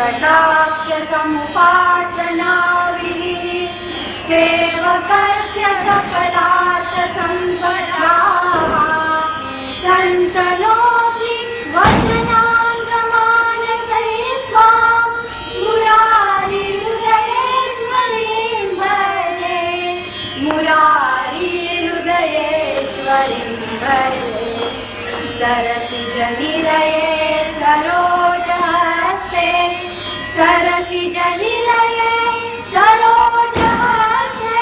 कटाक्ष समुपासना विधि सेवकस्य सकलार्थसम्पदाः सन्तनोऽपि वदनाङ्गमानसै स्वां मुरारिहृदयेश्वरीं भजे मुरारिहृदयेश्वरीं भजे सरसिजनिलये सरोजहस्ते सरसिजनिलये सरोजहस्ते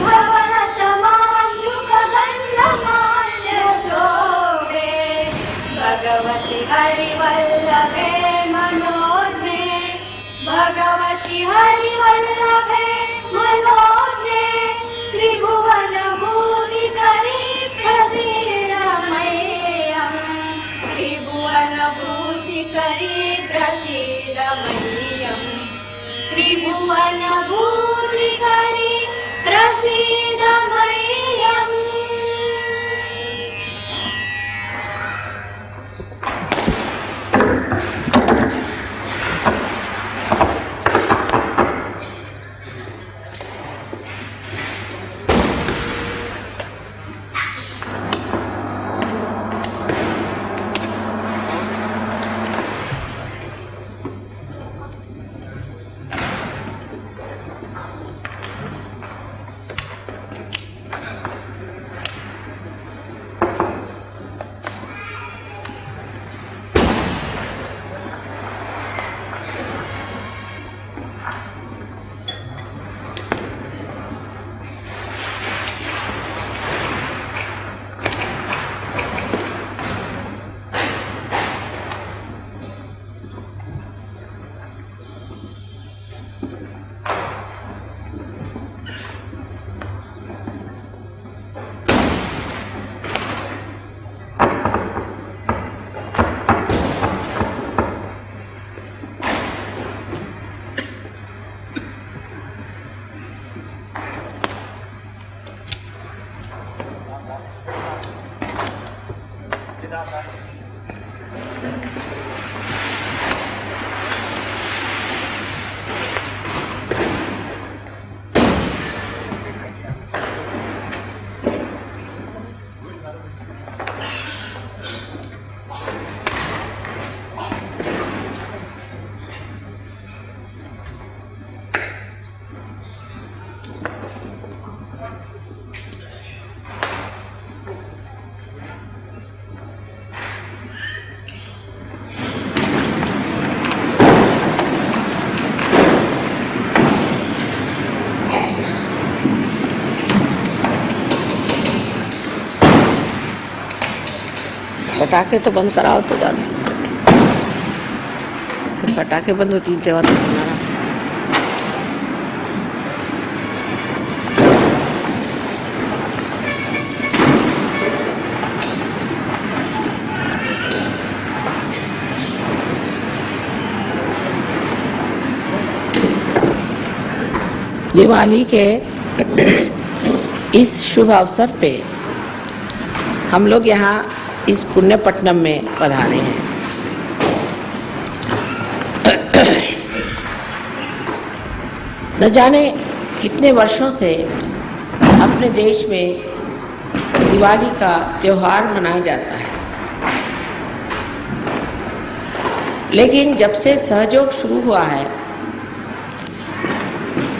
भवनतमांशुकगन्धमाल्यशोभे भगवति हरिवल्लभे मनोज्ञे भगवति हरिवल्लभे मनोज्ञे त्रिभुवनभूतिकरी प्रसीदमह्यं त्रिभुवनभूतिकरी प्रसीदमह्यं त्रिभुवनभूतिकरी प्रसीदमह्यम्। पटाखे तो बंद कराओ तो ज्यादा फिर पटाखे बंद होती त्योहार तो मनाना। दिवाली के इस शुभ अवसर पे हम लोग यहाँ इस पुण्यपट्टनम में पधारे हैं। न जाने कितने वर्षों से अपने देश में दिवाली का त्योहार मनाया जाता है, लेकिन जब से सहयोग शुरू हुआ है,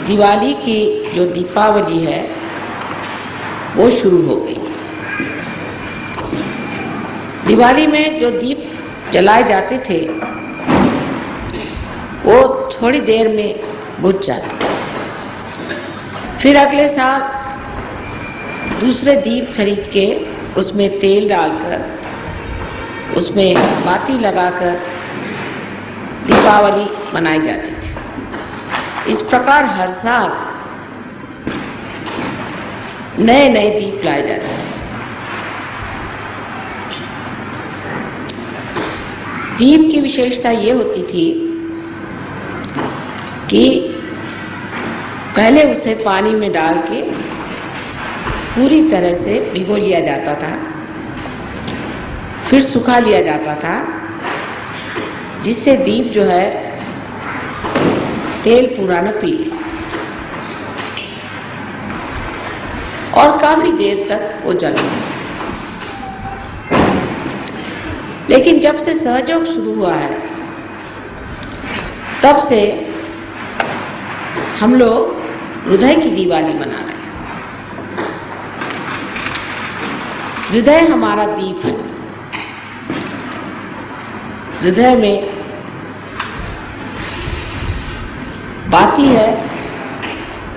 दिवाली की जो दीपावली है वो शुरू हो गई। दिवाली में जो दीप जलाए जाते थे वो थोड़ी देर में बुझ जाते, फिर अगले साल दूसरे दीप खरीद के उसमें तेल डालकर उसमें बाती लगाकर दीपावली मनाई जाती थी। इस प्रकार हर साल नए नए दीप लाए जाते थे। दीप की विशेषता ये होती थी कि पहले उसे पानी में डाल के पूरी तरह से भिगो लिया जाता था, फिर सुखा लिया जाता था, जिससे दीप जो है तेल पूरा न पी ले। और काफी देर तक वो जलते हैं। लेकिन जब से सहयोग शुरू हुआ है तब से हम लोग हृदय की दिवाली मना रहे हैं। हृदय हमारा दीप है। हृदय में बाती है,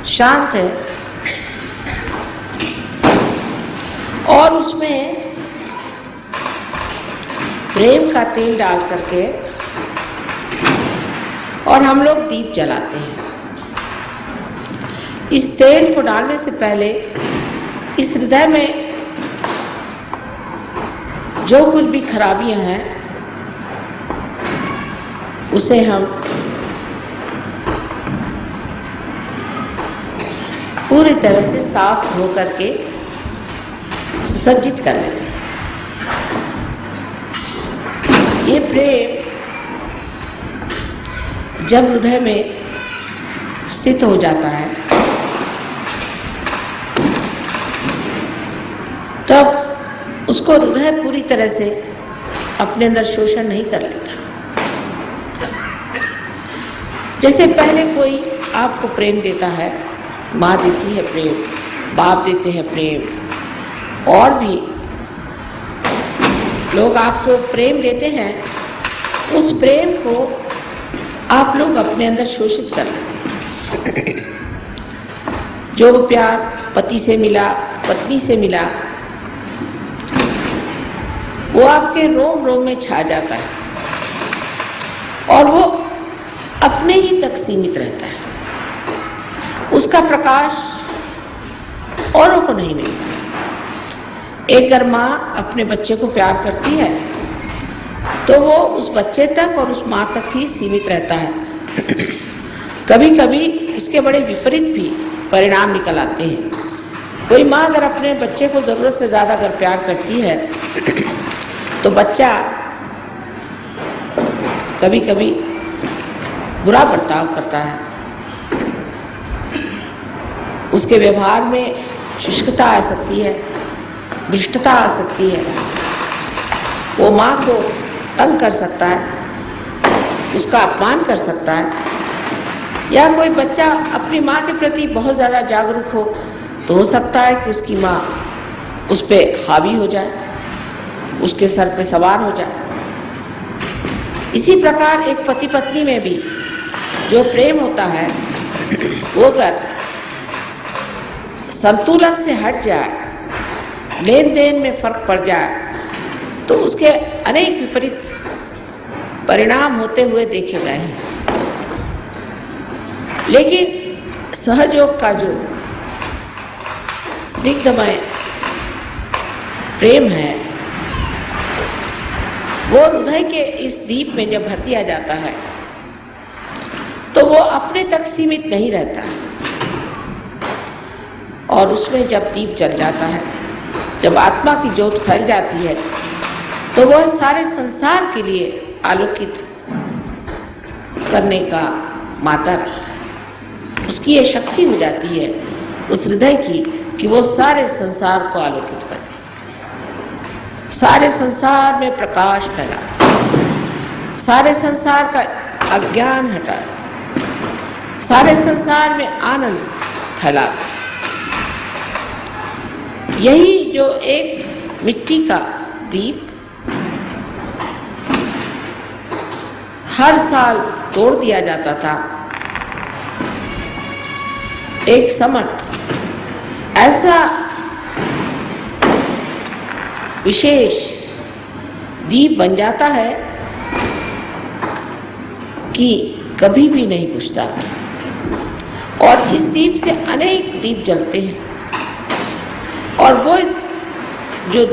शांत है और उसमें प्रेम का तेल डाल करके और हम लोग दीप जलाते हैं। इस तेल को डालने से पहले इस हृदय में जो कुछ भी खराबियां हैं उसे हम पूरी तरह से साफ धो करके सुसज्जित कर लेते हैं। ये प्रेम जब हृदय में स्थित हो जाता है तब उसको हृदय पूरी तरह से अपने अंदर शोषण नहीं कर लेता। जैसे पहले कोई आपको प्रेम देता है, माँ देती है प्रेम, बाप देते हैं प्रेम, और भी लोग आपको प्रेम देते हैं, उस प्रेम को आप लोग अपने अंदर शोषित कर लेते हैं। जो प्यार पति से मिला, पत्नी से मिला, वो आपके रोम रोम में छा जाता है और वो अपने ही तक सीमित रहता है। उसका प्रकाश औरों को नहीं मिलता। एक अगर माँ अपने बच्चे को प्यार करती है तो वो उस बच्चे तक और उस माँ तक ही सीमित रहता है। कभी कभी उसके बड़े विपरीत भी परिणाम निकल आते हैं। कोई माँ अगर अपने बच्चे को जरूरत से ज्यादा अगर प्यार करती है तो बच्चा कभी कभी बुरा बर्ताव करता है, उसके व्यवहार में शुष्कता आ सकती है, दुष्टता आ सकती है, वो माँ को तंग कर सकता है, उसका अपमान कर सकता है। या कोई बच्चा अपनी माँ के प्रति बहुत ज़्यादा जागरूक हो तो हो सकता है कि उसकी माँ उस पर हावी हो जाए, उसके सर पे सवार हो जाए। इसी प्रकार एक पति पत्नी में भी जो प्रेम होता है वो अगर संतुलन से हट जाए, लेन देन में फर्क पड़ जाए, तो उसके अनेक विपरीत परिणाम होते हुए देखे गए हैं। लेकिन सहयोग का जो स्निग्धमय प्रेम है वो हृदय के इस दीप में जब भर दिया जाता है तो वो अपने तक सीमित नहीं रहता है और उसमें जब दीप जल जाता है, जब आत्मा की ज्योत फैल जाती है तो वह सारे संसार के लिए आलोकित करने का माता उसकी ये शक्ति हो जाती है उस हृदय की कि वो सारे संसार को आलोकित कर दे, सारे संसार में प्रकाश फैला, सारे संसार का अज्ञान हटा, सारे संसार में आनंद फैला। यही जो एक मिट्टी का दीप हर साल तोड़ दिया जाता था, एक समर्थ ऐसा विशेष दीप बन जाता है कि कभी भी नहीं बुझता। और इस दीप से अनेक दीप जलते हैं और वो जो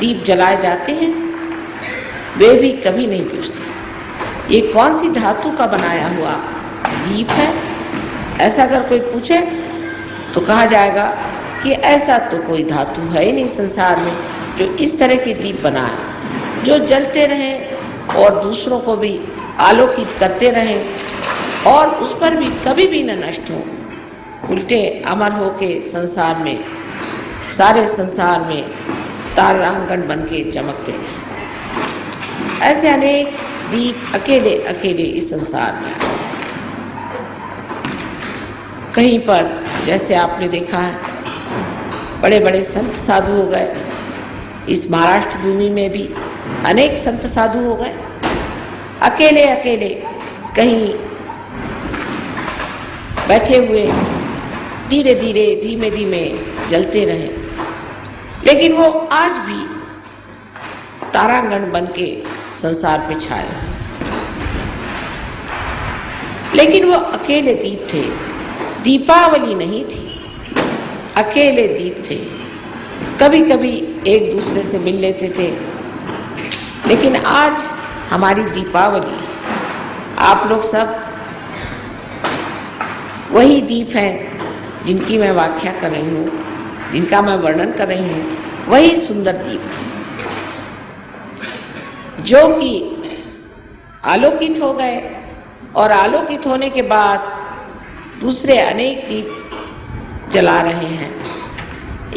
दीप जलाए जाते हैं वे भी कभी नहीं बुझते। ये कौन सी धातु का बनाया हुआ दीप है, ऐसा अगर कोई पूछे तो कहा जाएगा कि ऐसा तो कोई धातु है ही नहीं संसार में जो इस तरह के दीप बनाए, जो जलते रहें और दूसरों को भी आलोकित करते रहें और उस पर भी कभी भी न नष्ट हो, उल्टे अमर हो के संसार में सारे संसार में तारांगण बन के चमकते रहे। ऐसे अनेक दीप अकेले अकेले इस संसार में आए। कहीं पर जैसे आपने देखा है बड़े बड़े संत साधु हो गए, इस महाराष्ट्र भूमि में भी अनेक संत साधु हो गए, अकेले अकेले कहीं बैठे हुए धीरे धीरे धीमे धीमे जलते रहे, लेकिन वो आज भी तारांगण बन के संसार पे छाए। लेकिन वो अकेले दीप थे, दीपावली नहीं थी, अकेले दीप थे। कभी कभी एक दूसरे से मिल लेते थे, लेकिन आज हमारी दीपावली, आप लोग सब वही दीप हैं जिनकी मैं व्याख्या कर रही हूँ, जिनका मैं वर्णन कर रही हूँ, वही सुंदर दीप है जो कि आलोकित हो गए और आलोकित होने के बाद दूसरे अनेक दीप जला रहे हैं।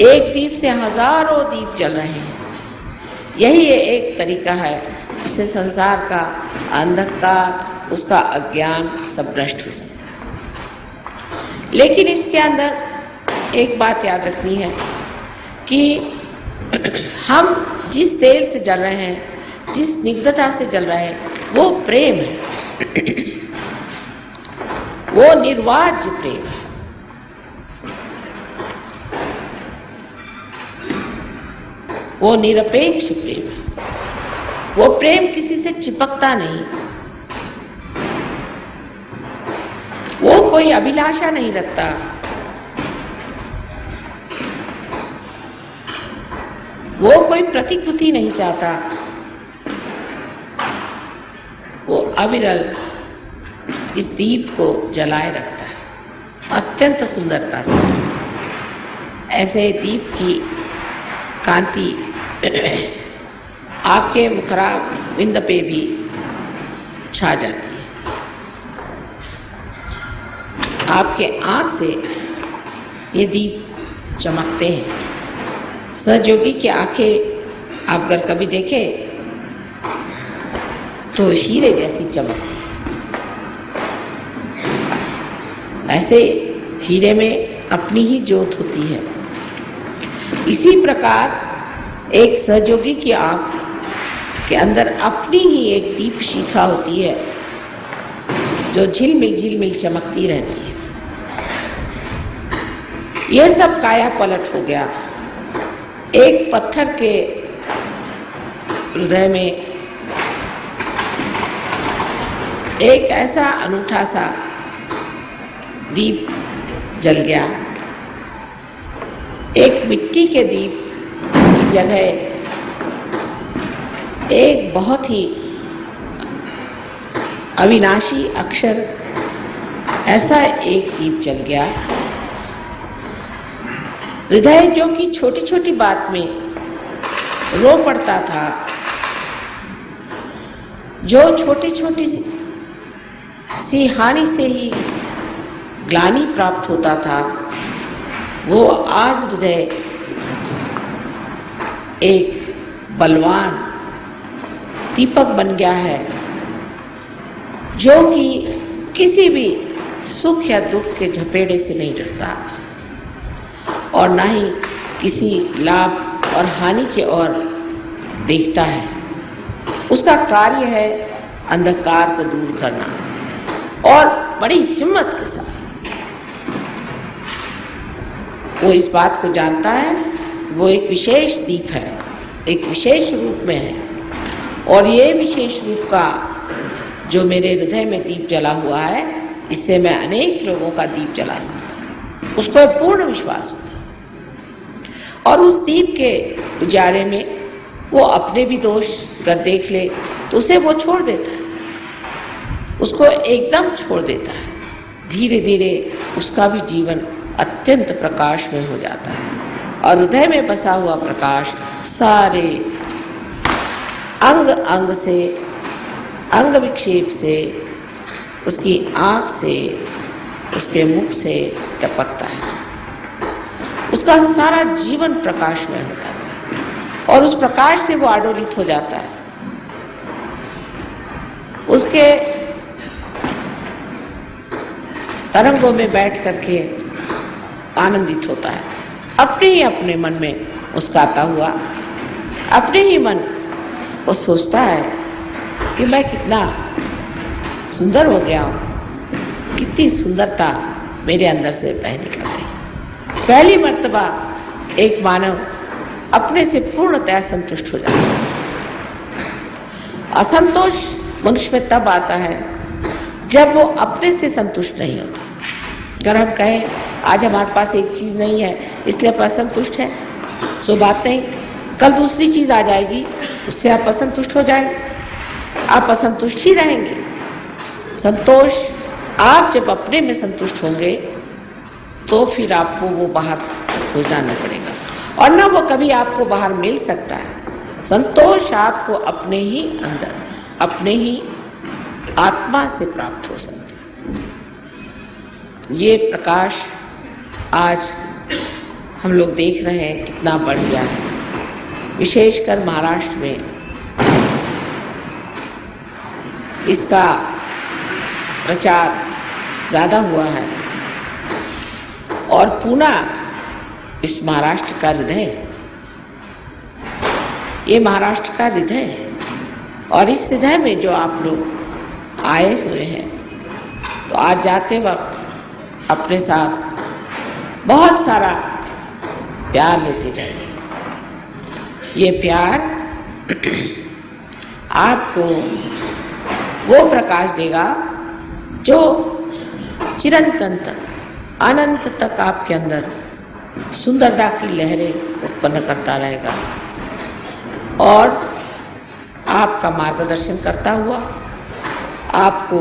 एक दीप से हजारों दीप जल रहे हैं। यही एक तरीका है जिससे संसार का अंधकार, उसका अज्ञान सब नष्ट हो सकता। लेकिन इसके अंदर एक बात याद रखनी है कि हम जिस तेल से जल रहे हैं, जिस स्निग्धता से जल रहे हैं, वो प्रेम है, वो निर्वाज्य प्रेम है। वो निरपेक्ष प्रेम है। वो प्रेम किसी से चिपकता नहीं, वो कोई अभिलाषा नहीं रखता, वो कोई प्रतिकृति नहीं चाहता, वो अविरल इस दीप को जलाए रखता है अत्यंत सुंदरता से। ऐसे दीप की कांति आपके मुखरा बिंद पे भी छा जाती है। आपके आंख से ये दीप चमकते हैं। सहयोगी की आंखें आप अगर कभी देखें तो हीरे जैसी चमकती है। ऐसे हीरे में अपनी ही ज्योत होती है। इसी प्रकार एक सहयोगी की आंख के अंदर अपनी ही एक दीप शिखा होती है जो झिलमिल चमकती रहती है। यह सब काया पलट हो गया। एक पत्थर के हृदय में एक ऐसा अनूठा सा दीप जल गया। एक मिट्टी के दीप की जगह एक बहुत ही अविनाशी अक्षर ऐसा एक दीप जल गया। हृदय जो कि छोटी छोटी बात में रो पड़ता था, जो छोटी छोटी सी हानि से ही ग्लानि प्राप्त होता था, वो आज हृदय एक बलवान दीपक बन गया है जो कि किसी भी सुख या दुख के झपेड़े से नहीं डरता और ना ही किसी लाभ और हानि की ओर देखता है। उसका कार्य है अंधकार को दूर करना और बड़ी हिम्मत के साथ वो इस बात को जानता है वो एक विशेष दीप है, एक विशेष रूप में है, और ये विशेष रूप का जो मेरे हृदय में दीप जला हुआ है, इससे मैं अनेक लोगों का दीप जला सकता हूँ। उसको पूर्ण विश्वास होता है और उस दीप के उजाले में वो अपने भी दोष अगर देख ले तो उसे वो छोड़ देता है, उसको एकदम छोड़ देता है। धीरे धीरे उसका भी जीवन अत्यंत प्रकाशमय हो जाता है और हृदय में बसा हुआ प्रकाश सारे अंग अंग से, अंग विक्षेप से, उसकी आँख से, उसके मुख से टपकता है। उसका सारा जीवन प्रकाश में हो जाता है और उस प्रकाश से वो आडोलित हो जाता है। उसके तरंगों में बैठ करके आनंदित होता है, अपने मन में मुस्कुराता हुआ, अपने ही मन वो सोचता है कि मैं कितना सुंदर हो गया हूँ, कितनी सुंदरता मेरे अंदर से बह निकल रही। पहली मर्तबा एक मानव अपने से पूर्णतः संतुष्ट हो जाता है। असंतोष मनुष्य में तब आता है जब वो अपने से संतुष्ट नहीं होता। अगर हम कहें आज हमारे पास एक चीज़ नहीं है इसलिए आप असंतुष्ट हैं, सो बात नहीं, कल दूसरी चीज़ आ जाएगी उससे आप असंतुष्ट हो जाएंगे, आप असंतुष्ट ही रहेंगे। संतोष आप जब अपने में संतुष्ट होंगे तो फिर आपको वो बाहर खोजना नहीं पड़ेगा और ना वो कभी आपको बाहर मिल सकता है। संतोष आपको अपने ही अंदर, अपने ही आत्मा से प्राप्त हो सकता है। ये प्रकाश आज हम लोग देख रहे हैं कितना बढ़ गया है, विशेषकर महाराष्ट्र में इसका प्रचार ज़्यादा हुआ है और पूना इस महाराष्ट्र का हृदय है, ये महाराष्ट्र का हृदय है और इस हृदय में जो आप लोग आए हुए हैं तो आज जाते वक्त अपने साथ बहुत सारा प्यार लेते जाइए। ये प्यार आपको वो प्रकाश देगा जो चिरंतन तक, अनंत तक आपके अंदर सुंदरता की लहरें उत्पन्न करता रहेगा और आपका मार्गदर्शन करता हुआ आपको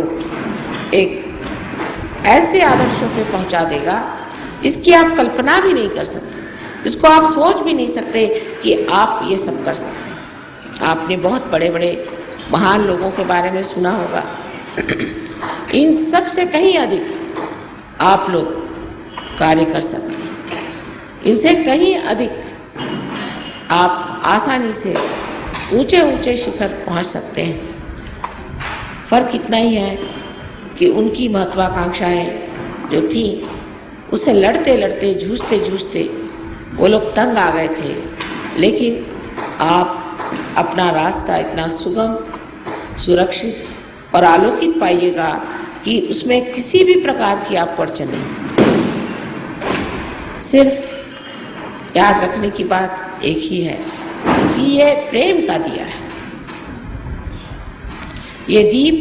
एक ऐसे आदर्शों पे पहुंचा देगा जिसकी आप कल्पना भी नहीं कर सकते, जिसको आप सोच भी नहीं सकते कि आप ये सब कर सकते हैं। आपने बहुत बड़े बड़े महान लोगों के बारे में सुना होगा, इन सब से कहीं अधिक आप लोग कार्य कर सकते हैं, इनसे कहीं अधिक आप आसानी से ऊंचे ऊंचे शिखर पहुंच सकते हैं। फर्क इतना ही है कि उनकी महत्वाकांक्षाएं जो थी उससे लड़ते लड़ते जूझते जूझते वो लोग तंग आ गए थे, लेकिन आप अपना रास्ता इतना सुगम, सुरक्षित और आलोकित पाइएगा कि उसमें किसी भी प्रकार की आप अड़चन नहीं। सिर्फ याद रखने की बात एक ही है कि ये प्रेम का दिया है, ये दीप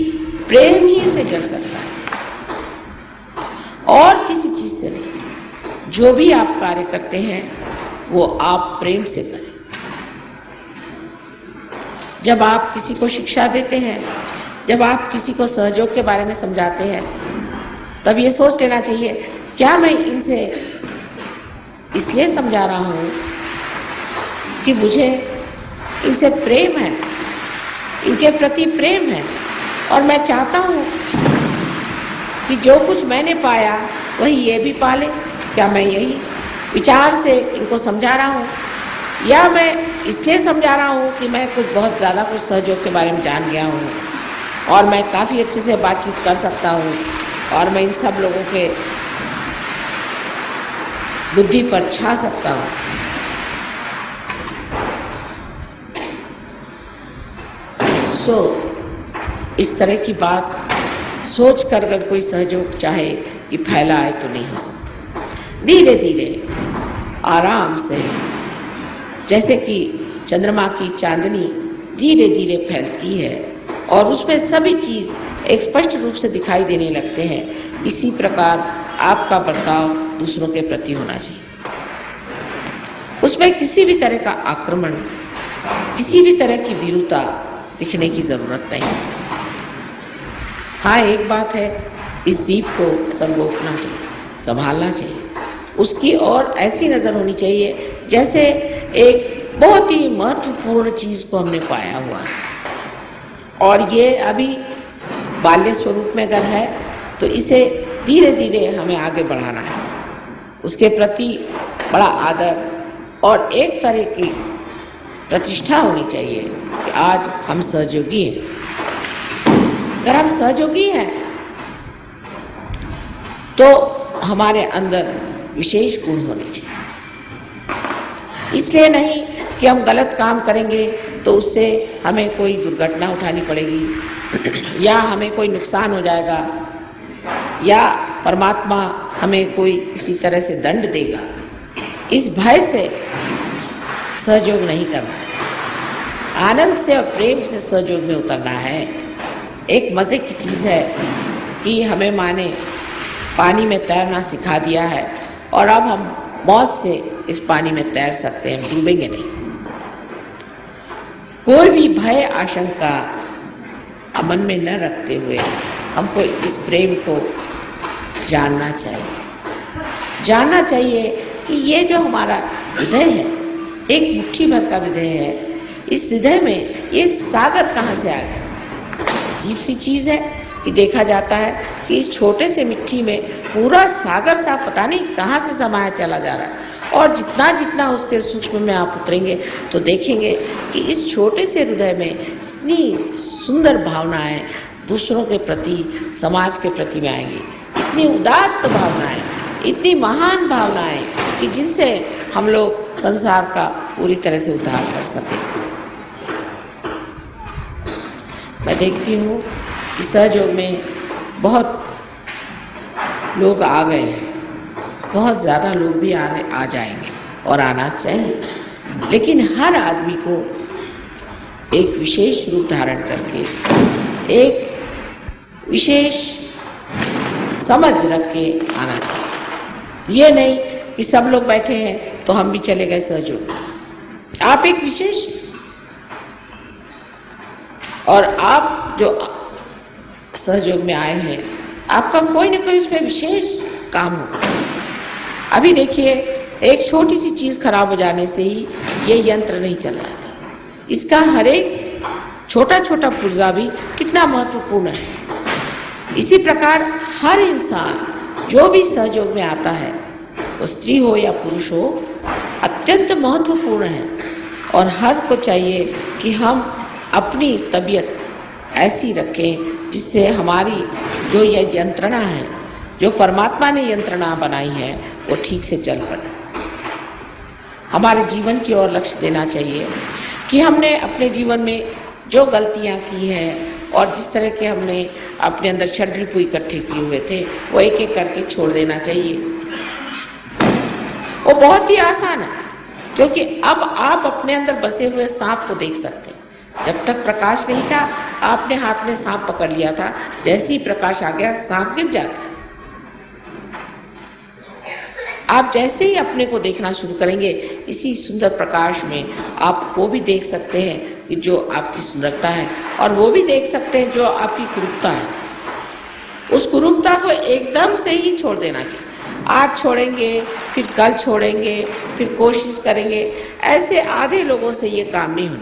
प्रेम ही से जल सकता है और किसी चीज से नहीं। जो भी आप कार्य करते हैं वो आप प्रेम से करें। जब आप किसी को शिक्षा देते हैं, जब आप किसी को सहयोग के बारे में समझाते हैं, तब ये सोच लेना चाहिए क्या मैं इनसे इसलिए समझा रहा हूँ कि मुझे इनसे प्रेम है, इनके प्रति प्रेम है और मैं चाहता हूँ कि जो कुछ मैंने पाया वही ये भी पाले। क्या मैं यही विचार से इनको समझा रहा हूँ या मैं इसलिए समझा रहा हूँ कि मैं कुछ बहुत ज़्यादा कुछ सहयोग के बारे में जान गया हूँ और मैं काफ़ी अच्छे से बातचीत कर सकता हूँ और मैं इन सब लोगों के बुद्धि पर छा सकता हूँ। इस तरह की बात सोच कर अगर कोई सहयोग चाहे कि फैलाए तो नहीं हो सकता। धीरे धीरे आराम से, जैसे कि चंद्रमा की चांदनी धीरे धीरे फैलती है और उसमें सभी चीज़ एक स्पष्ट रूप से दिखाई देने लगते हैं, इसी प्रकार आपका बर्ताव दूसरों के प्रति होना चाहिए। उसमें किसी भी तरह का आक्रमण, किसी भी तरह की भीरुता दिखने की जरूरत नहीं। हाँ, एक बात है, इस दीप को संगोपना चाहिए, संभालना चाहिए, उसकी और ऐसी नज़र होनी चाहिए जैसे एक बहुत ही महत्वपूर्ण चीज़ को हमने पाया हुआ है और ये अभी बाल्य स्वरूप में अगर है तो इसे धीरे धीरे हमें आगे बढ़ाना है, उसके प्रति बड़ा आदर और एक तरह की प्रतिष्ठा होनी चाहिए कि आज हम सहयोगी हैं। अगर हम सहयोगी हैं तो हमारे अंदर विशेष गुण होने चाहिए। इसलिए नहीं कि हम गलत काम करेंगे तो उससे हमें कोई दुर्घटना उठानी पड़ेगी या हमें कोई नुकसान हो जाएगा या परमात्मा हमें कोई किसी तरह से दंड देगा, इस भय से सहयोग नहीं करना। आनंद से और प्रेम से सहयोग में उतरना है। एक मज़े की चीज़ है कि हमें माँ ने पानी में तैरना सिखा दिया है और अब हम मौज से इस पानी में तैर सकते हैं, डूबेंगे नहीं। कोई भी भय आशंका मन में न रखते हुए हमको इस प्रेम को जानना चाहिए कि ये जो हमारा हृदय है, एक मुट्ठी भर का हृदय है, इस हृदय में ये सागर कहाँ से आ गया। अजीब सी चीज़ है कि देखा जाता है कि इस छोटे से मिट्टी में पूरा सागर सा पता नहीं कहाँ से समाया चला जा रहा है। और जितना जितना उसके सूक्ष्म में आप उतरेंगे तो देखेंगे कि इस छोटे से हृदय में इतनी सुंदर भावनाएं दूसरों के प्रति, समाज के प्रति में आएंगी, इतनी उदात्त भावनाएं, इतनी महान भावनाएं कि जिनसे हम लोग संसार का पूरी तरह से उद्धार कर सकें। मैं देखती हूँ कि सहयोग में बहुत लोग आ गए हैं, बहुत ज़्यादा लोग भी आ जाएंगे और आना चाहिए, लेकिन हर आदमी को एक विशेष रूप धारण करके, एक विशेष समझ रख के आना चाहिए। ये नहीं कि सब लोग बैठे हैं तो हम भी चले गए सहयोग। आप एक विशेष, और आप जो सहयोग में आए हैं, आपका कोई न कोई उसमें विशेष काम होगा। अभी देखिए, एक छोटी सी चीज़ खराब हो जाने से ही ये यंत्र नहीं चल रहा था। इसका हर एक छोटा छोटा पुर्जा भी कितना महत्वपूर्ण है। इसी प्रकार हर इंसान जो भी सहयोग में आता है, वो स्त्री हो या पुरुष हो, अत्यंत महत्वपूर्ण है। और हर को चाहिए कि हम अपनी तबीयत ऐसी रखें जिससे हमारी जो यह यंत्रणा है, जो परमात्मा ने यंत्रणा बनाई है, वो ठीक से चल पड़े। हमारे जीवन की ओर लक्ष्य देना चाहिए कि हमने अपने जीवन में जो गलतियां की हैं और जिस तरह के हमने अपने अंदर षड्रिपु इकट्ठे किए हुए थे, वो एक एक करके छोड़ देना चाहिए। वो बहुत ही आसान है, क्योंकि अब आप अपने अंदर बसे हुए सांप को देख सकते हैं। जब तक प्रकाश नहीं था, आपने हाथ में सांप पकड़ लिया था, जैसे ही प्रकाश आ गया सांप गिर जाता। आप जैसे ही अपने को देखना शुरू करेंगे, इसी सुंदर प्रकाश में आप वो भी देख सकते हैं कि जो आपकी सुंदरता है, और वो भी देख सकते हैं जो आपकी कुरूपता है। उस कुरूपता को एकदम से ही छोड़ देना चाहिए। आज छोड़ेंगे, फिर कल छोड़ेंगे, फिर कोशिश करेंगे, ऐसे आधे लोगों से ये काम नहीं होना।